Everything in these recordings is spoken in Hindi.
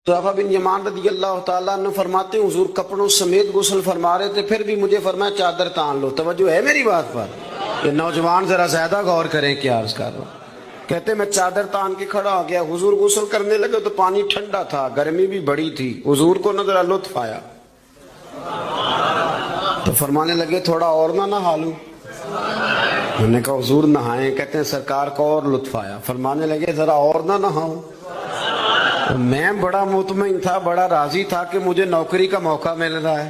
हुज़ैफ़ा बिन यमान रज़ी अल्लाह तआला अन्हु फरमाते हैं हुजूर कपड़ों समेत गुस्ल फरमा रहे थे, फिर भी मुझे फरमाया चादर तान लो। तवज्जो है मेरी बात पर? ये नौजवान जरा ज्यादा गौर करें क्या अर्ज कर रहा हूं। कहते मैं चादर तान के खड़ा हो गया, हुजूर गुस्ल करने लगे तो पानी ठंडा था, गर्मी भी बड़ी थी। हुजूर को नजर लुत्फ आया तो फरमाने लगे थोड़ा और ना नहा लूं। मैंने कहा हुजूर नहाएं। कहते हैं सरकार को और लुत्फ आया, फरमाने लगे जरा और ना नहाऊं। तो मैं बड़ा मुतमईन था, बड़ा राजी था कि मुझे नौकरी का मौका मिल रहा है।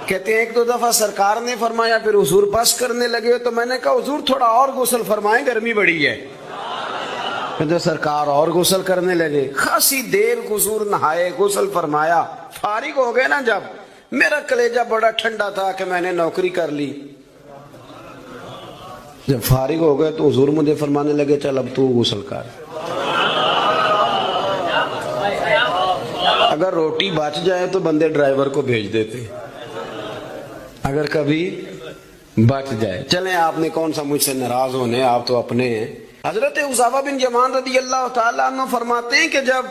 कहते हैं एक दो दफा सरकार ने फरमाया, फिर हुजूर बस करने लगे तो मैंने कहा हुजूर थोड़ा और गुस्ल फरमाएं, गर्मी बड़ी है। तो सरकार और गुस्ल करने लगे, खासी देर हुजूर नहाए, गुस्ल फरमाया, फारिग हो गए ना जब, मेरा कलेजा बड़ा ठंडा था कि मैंने नौकरी कर ली। जब फारिग हो गए तो हुजूर मुझे फरमाने लगे चल अब तू गुस्ल कर। अगर रोटी बच जाए तो बंदे ड्राइवर को भेज देते, अगर कभी बच जाए। चलें आपने कौन सा मुझसे नाराज होने, आप तो अपने हैं। हजरत हुज़ैफ़ा बिन यमान रज़ी अल्लाह तआला अन्हु फरमाते हैं कि जब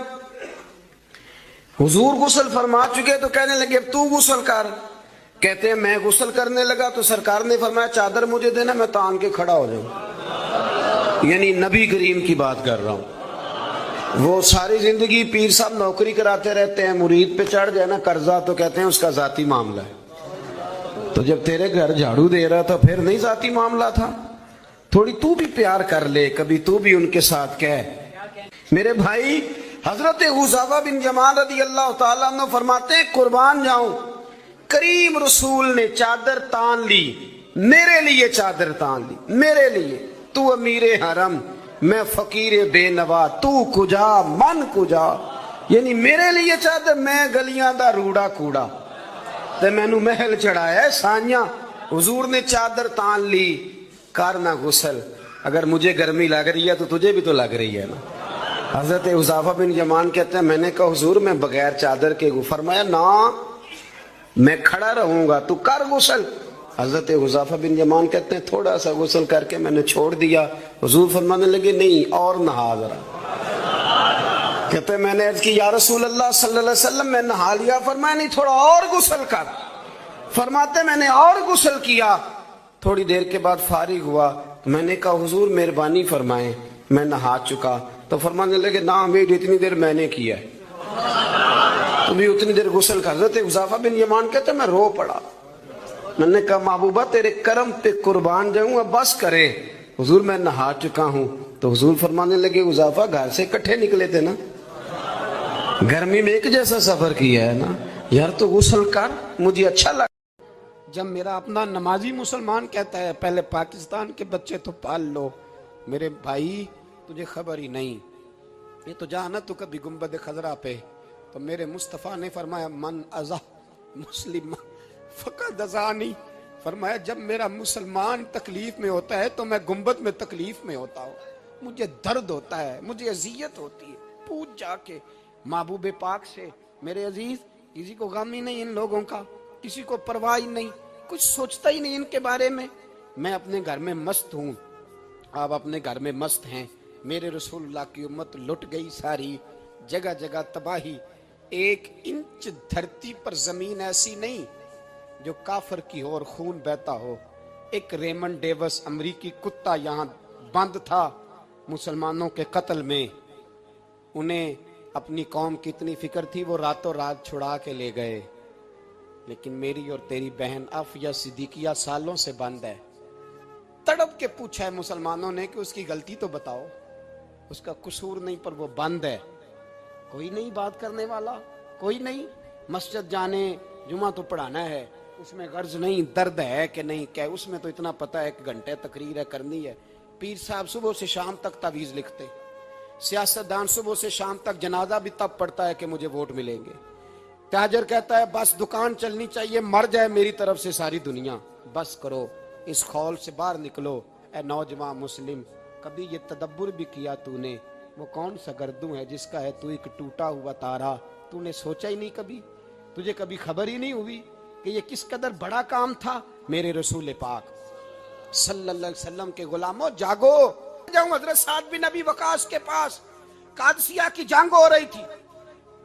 हुजूर गुस्ल फरमा चुके तो कहने लगे अब तू गुस्ल कर। कहते हैं मैं गुस्ल करने लगा तो सरकार ने फरमाया चादर मुझे देना, मैं तान के खड़ा हो जाऊं। यानी नबी करीम की बात कर रहा हूं। वो सारी जिंदगी पीर साहब नौकरी कराते रहते हैं, मुरीद पे चढ़ जाए ना कर्जा तो कहते हैं उसका जाती मामला है। तो जब तेरे घर झाड़ू दे रहा था फिर नहीं जाती मामला था? थोड़ी तू भी प्यार कर ले, कभी तू भी उनके साथ कह। मेरे भाई हजरत हुज़ैफ़ा बिन यमान रज़ी अल्लाह तआला अन्हु फरमाते हैं कुर्बान जाऊं, करीम रसूल ने चादर तान ली, मेरे लिए चादर तान ली, मेरे लिए। तू अमीरे हरम, मैं फकीर बेनवा, तू कुजा मन कुजा। यानी मेरे लिए चादर, मैं गलियां दा रूड़ा कूड़ा ते मैनू महल चढ़ाया साइया। हुजूर ने चादर तान ली, करना गुस्ल। अगर मुझे गर्मी लग रही है तो तुझे भी तो लग रही है ना। हजरत हुज़ैफ़ा बिन यमान कहते हैं मैंने कहा हुजूर मैं बगैर चादर के, फरमाया ना मैं खड़ा रहूंगा, तू कर गुस्ल। हजरत हुज़ैफ़ा बिन यमान कहते हैं थोड़ा सा गुस्ल करके मैंने छोड़ दिया। हुजूर फरमाने लगे नहीं और नहा जरा। कहते मैंने अर्ज की या रसूल अल्लाह सल्लल्लाहु अलैहि वसल्लम मैं नहा लिया। फरमाया नहीं थोड़ा और गुस्ल कर। फरमाते मैंने और गुस्ल किया। थोड़ी देर के बाद फारिग हुआ तो मैंने कहा हुजूर मेहरबानी फरमाएं, मैं नहा चुका। तो फरमाने लगे ना अमीर इतनी देर मैंने किया है, तुम भी उतनी देर गुस्ल कर। हज़रत हुज़ैफ़ा बिन यमान कहते मैं रो पड़ा। मैंने कहा महबूबा तेरे करम पे कुर्बान जाऊंगा, बस करे। हुजूर मैं नहा चुका हूं। तो हुजूर फरमाने लगे हुज़ैफ़ा घर से इकट्ठे निकले थे ना, गर्मी में एक जैसा सफर किया है ना यार, तो गुस्ल कर, मुझे अच्छा लगा। जब मेरा अपना नमाजी मुसलमान कहता है पहले पाकिस्तान के बच्चे तो पाल लो, मेरे भाई तुझे खबर ही नहीं। ये तो जाना तू कभी गुंबद खजरा पे, तो मेरे मुस्तफ़ा ने फरमाया मन अज़ा मुस्लिम फ़क़द अज़ानी। फरमाया जब मेरा मुसलमान तकलीफ में होता है तो मैं गुंबद में तकलीफ में होता हूँ, मुझे दर्द होता है, मुझे अजियत होती है। पूछ जाके महबूब पाक से, मेरे अजीज किसी को गम ही नहीं इन लोगों का, किसी को परवाह ही नहीं, कुछ सोचता ही नहीं इनके बारे में। मैं अपने घर में मस्त हूँ, आप अपने घर में मस्त हैं। मेरे रसूलुल्लाह की उम्मत लुट गई सारी, जगह जगह तबाही। एक इंच धरती पर जमीन ऐसी नहीं जो काफर की हो और खून बहता हो। एक रेमंड डेविस अमरीकी कुत्ता यहाँ बंद था मुसलमानों के कत्ल में, उन्हें अपनी कौम की इतनी फिक्र थी वो रातों रात छुड़ा के ले गए। लेकिन मेरी और तेरी बहन आफिया सिद्दीकिया सालों से बंद है। तड़प के पूछा है मुसलमानों ने कि उसकी गलती तो बताओ, उसका कसूर नहीं पर वो बंद है। कोई नहीं बात करने वाला, कोई नहीं। मस्जिद जाने, जुमा तो पढ़ाना है, उसमें गर्ज नहीं, दर्द है कि नहीं क्या, उसमें तो इतना पता है 1 घंटे तकरीर है करनी है। पीर साहब सुबह से शाम तक तावीज़ लिखते, सियासतदान सुबह से शाम तक जनाजा भी तब पड़ता है कि मुझे वोट मिलेंगे। ताजर कहता है बस दुकान चलनी चाहिए, मर जाए मेरी तरफ से सारी दुनिया, बस करो, इस खौल से बाहर निकलो। ए नौजवान मुस्लिम, कभी ये तदब्बुर भी किया तूने, वो कौन सा गर्दू है जिसका है तू एक टूटा हुआ तारा? तूने सोचा ही नहीं कभी, तुझे कभी खबर ही नहीं हुई कि ये किस कदर बड़ा काम था? मेरे रसूल पाक सल्लल्लाहु अलैहि वसल्लम के गुलामों जागो। जाऊं हजरत साद बिन अबी वकास के पास, कादसिया की जंग हो रही थी,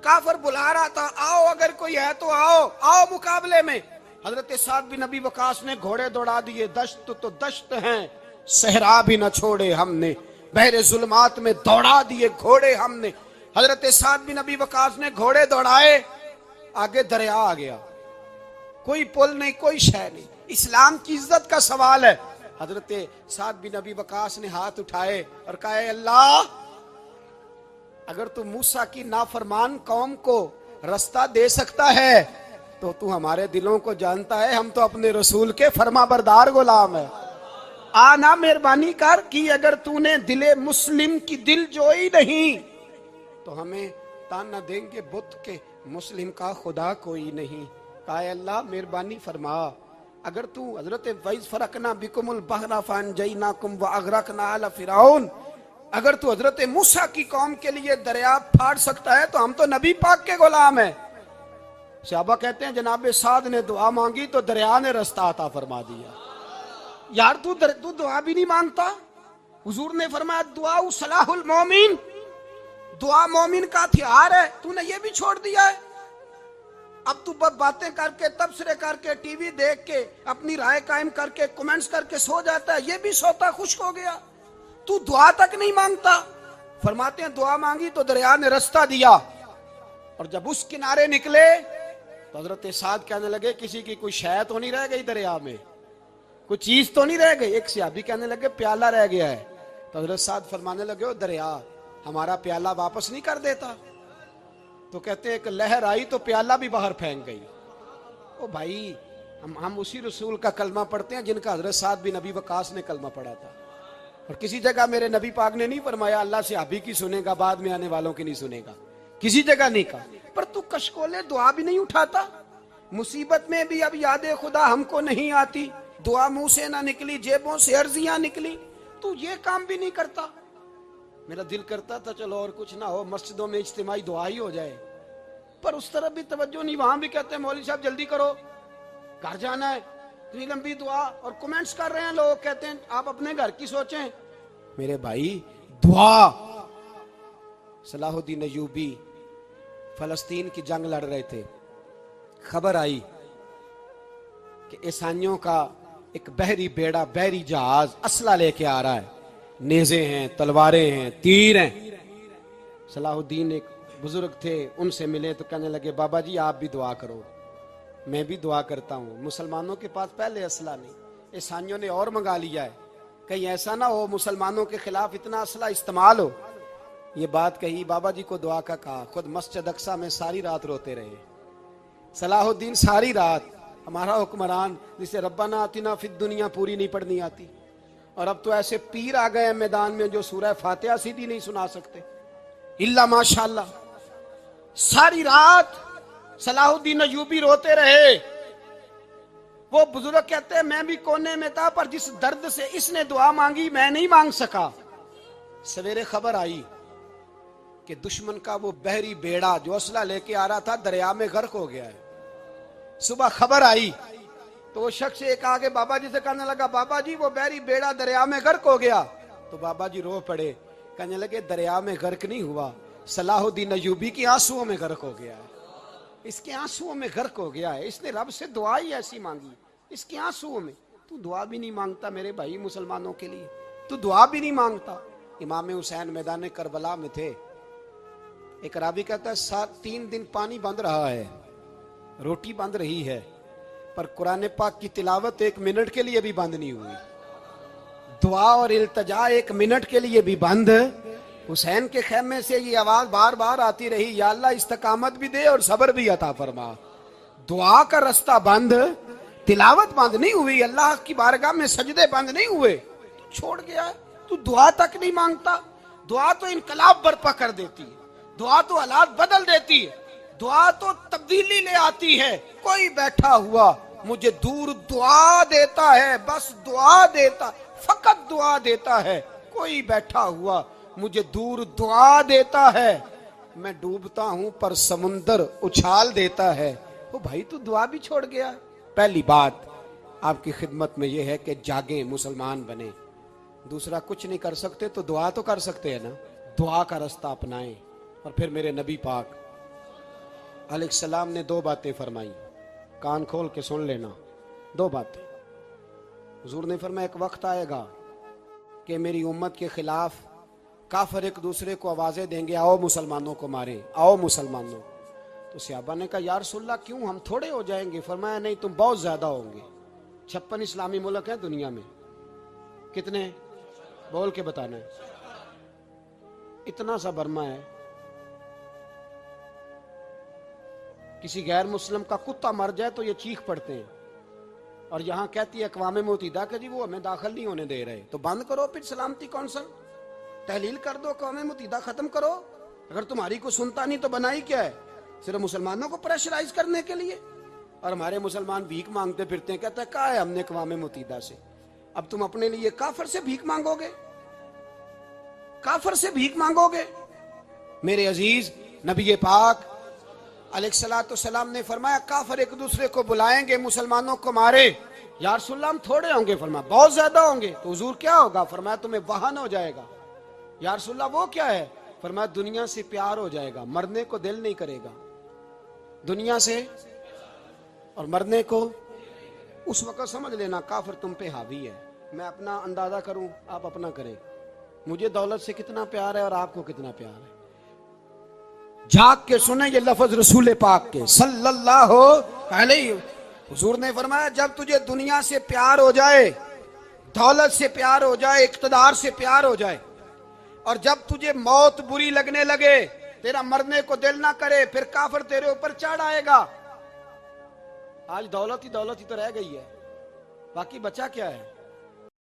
काफर बुला रहा था, आओ अगर कोई है तो आओ, आओ मुकाबले में। हजरत साद बिन नबी वकास ने घोड़े दौड़ा दिए, दश्त तो दश्त हैं, सहरा भी न छोड़े हमने, बहरे जुल्मात में दौड़ा दिए घोड़े हमने। हजरत साद बिन नबी वकास ने घोड़े दौड़ाए, आगे दरिया आ गया, कोई पुल नहीं, कोई शय नहीं। इस्लाम की इज्जत का सवाल है। हजरत साद बिन नबी वकास ने हाथ उठाए और कहा, अल्लाह अगर तू मूसा की नाफरमान कौम को रास्ता दे सकता है तो तू हमारे दिलों को जानता है, हम तो अपने रसूल के फरमाबरदार गुलाम है। आना मेहरबानी कर कि अगर तूने दिले मुस्लिम की दिल जोई नहीं तो हमें ताना देंगे बुत के मुस्लिम का खुदा कोई नहीं। कहा, अल्लाह मेहरबानी फरमा, अगर तू हजरत वैस फरकना बिकुमुल बहरा फअनजयनाकुम व अगरकना आला फिरौन, अगर तू हजरत मूसा की कौम के लिए दरिया फाड़ सकता है तो हम तो नबी पाक के गुलाम हैं। सहाबा कहते हैं जनाब साद ने दुआ मांगी तो दरिया ने रास्ता अता फरमा दिया। यार तू दुआ भी नहीं मांगता। हुजूर ने फरमाया दुआ सलाहुल मोमिन, दुआ मोमिन का हथियार है, तूने ये भी छोड़ दिया है। अब तू बातें करके, तबसरे करके, टीवी देख के, अपनी राय कायम करके, कमेंट्स करके सो जाता है, ये भी सोता खुश्क हो गया। तू दुआ तक नहीं मांगता। फरमाते हैं दुआ मांगी तो दरिया ने रास्ता दिया, और जब उस किनारे निकले तो हजरत साद कहने लगे किसी की कोई शय तो नहीं रह गई दरिया में, कोई चीज तो नहीं रह गई। एक सहाबी कहने लगे प्याला रह गया है। तो हजरत साद फरमाने लगे, ओ दरिया हमारा प्याला वापस नहीं कर देता। तो कहते हैं एक लहर आई तो प्याला भी बाहर फेंक गई। ओ भाई, हम उसी रसूल का कलमा पढ़ते हैं जिनका हजरत साद बिन नबी वकास ने कलमा पढ़ा था। और किसी जगह मेरे नबी पाक ने नहीं फरमाया अल्लाह से अभी की सुनेगा, बाद में आने वालों की नहीं सुनेगा, किसी जगह नहीं कहा। पर तू कशकोले दुआ भी नहीं उठाता। मुसीबत में भी अब याद खुदा हमको नहीं आती, दुआ मुंह से ना निकली, जेबों से अर्जियां निकली, तू ये काम भी नहीं करता। मेरा दिल करता था चलो और कुछ ना हो, मस्जिदों में इज्तिमाई दुआ ही हो जाए, पर उस तरफ भी तवज्जो नहीं। वहां भी कहते हैं मौलवी साहब जल्दी करो, घर जाना है, इतनी लंबी दुआ। और कमेंट्स कर रहे हैं लोग, कहते हैं आप अपने घर की सोचें। मेरे भाई दुआ, सलाहुद्दीन अय्यूबी फलस्तीन की जंग लड़ रहे थे, खबर आई कि ईसाइयों का एक बहरी बेड़ा, बहरी जहाज असला लेके आ रहा है, नेज़े हैं, तलवारें हैं, तीर हैं। सलाहुद्दीन एक बुजुर्ग थे, उनसे मिले तो कहने लगे बाबा जी आप भी दुआ करो। मैं भी दुआ करता हूँ। मुसलमानों के पास पहले असला नहीं, ईसाइयों ने और मंगा लिया है, कहीं ऐसा ना हो मुसलमानों के खिलाफ इतना असला इस्तेमाल हो। ये बात कही, बाबा जी को दुआ का कहा, खुद मस्जिद अक्सा में सारी रात रोते रहे। सलाहुद्दीन सारी रात, हमारा हुक्मरान जिसे रब्बाना आतिना फिद दुनिया पूरी नहीं पढ़नी आती, और अब तो ऐसे पीर आ गए मैदान में जो सूरह फातिहा सीधी नहीं सुना सकते, इल्ला माशाअल्लाह। सारी रात सलाहुद्दीन अय्यूबी रोते रहे। वो बुजुर्ग कहते हैं मैं भी कोने में था, पर जिस दर्द से इसने दुआ मांगी मैं नहीं मांग सका। सवेरे खबर आई कि दुश्मन का वो बहरी बेड़ा जो असला लेके आ रहा था दरिया में गर्क हो गया है। सुबह खबर आई तो वो शख्स एक आगे बाबा जी से कहने लगा बाबा जी वो बहरी बेड़ा दरिया में गर्क हो गया। तो बाबा जी रो पड़े, कहने लगे दरिया में गर्क नहीं हुआ, सलाहुद्दीन अय्यूबी के आंसुओं में गर्क हो गया है, इसके आंसुओं में गर्क हो गया है, इसने रब से दुआ ही ऐसी मांगी, इसके आंसुओं में। तू दुआ भी नहीं मांगता मेरे भाई मुसलमानों के लिए, तू दुआ भी नहीं मांगता। इमाम हुसैन मैदान करबला में थे, एक रावी कहता है 3 दिन पानी बंद रहा है, रोटी बंद रही है, पर कुरान पाक की तिलावत 1 मिनट के लिए भी बंद नहीं हुई, दुआ और इल्तिजा 1 मिनट के लिए भी बंद। हुसैन के खेमे से ये आवाज बार बार आती रही, या अल्लाह इस्तकामत भी दे और सब्र भी अता फरमा। दुआ का रास्ता बंद, तिलावत बंद नहीं हुई, अल्लाह की बारगाह में सजदे बंद नहीं हुए, तो छोड़ गया। तू दुआ तक नहीं मांगता। दुआ तो इनकलाब बर्पा कर देती है, दुआ तो हालात बदल देती है, दुआ तो तब्दीली ले आती है। कोई बैठा हुआ मुझे दूर दुआ देता है, बस दुआ देता, फकत दुआ देता है। कोई बैठा हुआ मुझे दूर दुआ देता है, मैं डूबता हूं पर समुंदर उछाल देता है। वो भाई तू दुआ भी छोड़ गया। पहली बात आपकी खिदमत में यह है कि जागे, मुसलमान बने। दूसरा कुछ नहीं कर सकते तो दुआ तो कर सकते हैं ना, दुआ का रास्ता अपनाएं। और फिर मेरे नबी पाक अलैहिस्सलाम ने दो बातें फरमाई, कान खोल के सुन लेना। दो बातें हुजूर ने फरमाया, एक वक्त आएगा कि मेरी उम्मत के खिलाफ काफिर एक दूसरे को आवाजें देंगे, आओ मुसलमानों को मारें, आओ मुसलमानों। तो सहाबा ने कहा, या रसूलल्लाह क्यों, हम थोड़े हो जाएंगे? फरमाया, नहीं, तुम बहुत ज्यादा होंगे। 56 इस्लामी मुल्क हैं दुनिया में, कितने बोल के बताना है? इतना सा बर्मा है, किसी गैर मुस्लिम का कुत्ता मर जाए तो ये चीख पड़ते हैं, और यहां कहती है अक़वाम मुत्तहिदा कि जी वो हमें दाखिल नहीं होने दे रहे। तो बंद करो फिर सलामती कौंसिल, तहलील कर दो, अक़वाम मुत्तहिदा खत्म करो। अगर तुम्हारी को सुनता नहीं तो बनाई क्या है? सिर्फ मुसलमानों को प्रेशराइज करने के लिए। और हमारे मुसलमान भीख मांगते फिरते हैं, कहते हैं कहा है हमने अक़वाम मुत्तहिदा से। अब तुम अपने लिए काफिर से भीख मांगोगे, काफिर से भीख मांगोगे? मेरे अजीज, नबी पाक अलैहिस्सलाम ने फरमाया, काफिर एक दूसरे को बुलाएंगे, मुसलमानों को मारे। या रसूलल्लाह हम थोड़े होंगे? फरमाया, बहुत ज्यादा होंगे। तो हुजूर क्या होगा? फरमाया, तुम्हें वाहन हो जाएगा। या रसूलल्लाह वो क्या है? फरमाया, दुनिया से प्यार हो जाएगा, मरने को दिल नहीं करेगा। दुनिया से और मरने को, उस वक्त समझ लेना काफिर तुम पे हावी है। मैं अपना अंदाजा करूं, आप अपना करें। मुझे दौलत से कितना प्यार है और आपको कितना प्यार है। झांक के सुने ये लफ्ज रसूल पाक के सल्लल्लाहु अलैहि। हुजूर ने फरमाया, जब तुझे दुनिया से प्यार हो जाए, दौलत से प्यार हो जाए, इक़्तिदार से प्यार हो जाए, और जब तुझे मौत बुरी लगने लगे, तेरा मरने को दिल ना करे, फिर काफिर तेरे ऊपर चढ़ आएगा। आज दौलत ही तो रह गई है, बाकी बचा क्या है?